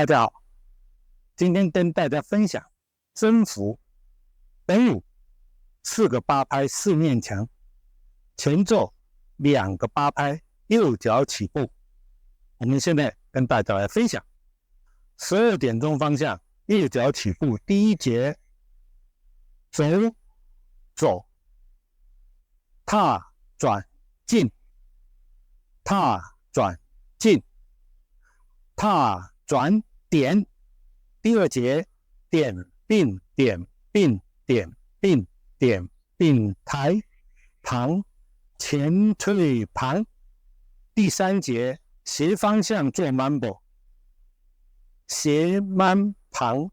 大家好，今天跟大家分享征服本舞4个8拍4面墙，前奏2个8拍右脚起步。我们现在跟大家来分享12点钟方向右脚起步第一节，走走，踏转进，踏转进，踏转点。第二节点并点并点并点并抬旁前退旁。第三节斜方向做 mambo， 斜慢旁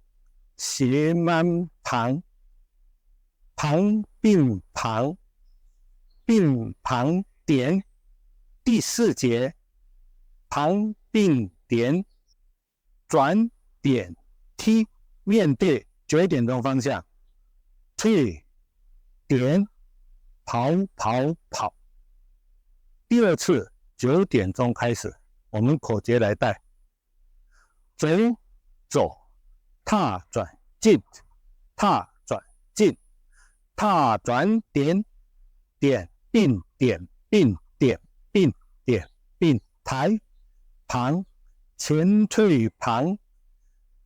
斜慢旁旁并旁并旁点。第四节旁并点转点踢，面对9点钟方向，退点跑跑跑。第二次9点钟开始，我们口诀来带：走走，踏转进，踏转进，踏转点，点并点并点并点并抬旁前退旁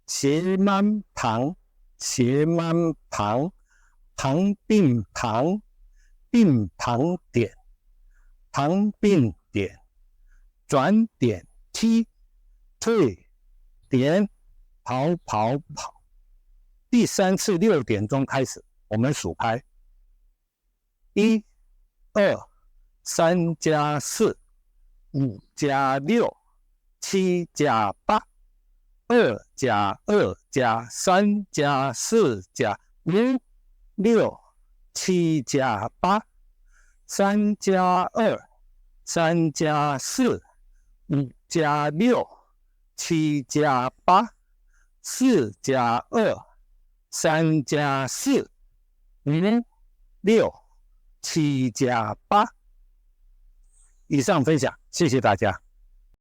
斜慢旁斜慢旁旁并旁并旁点旁并点转点踢退点跑跑跑。第三次6点钟开始，我们数拍：1、2、3加4、5加6、7加8、2加2加3加4加5、6、7加8、3加2、3加4、5加6、7加8、4加2、3加4、5、6、7加8。以上分享，谢谢大家。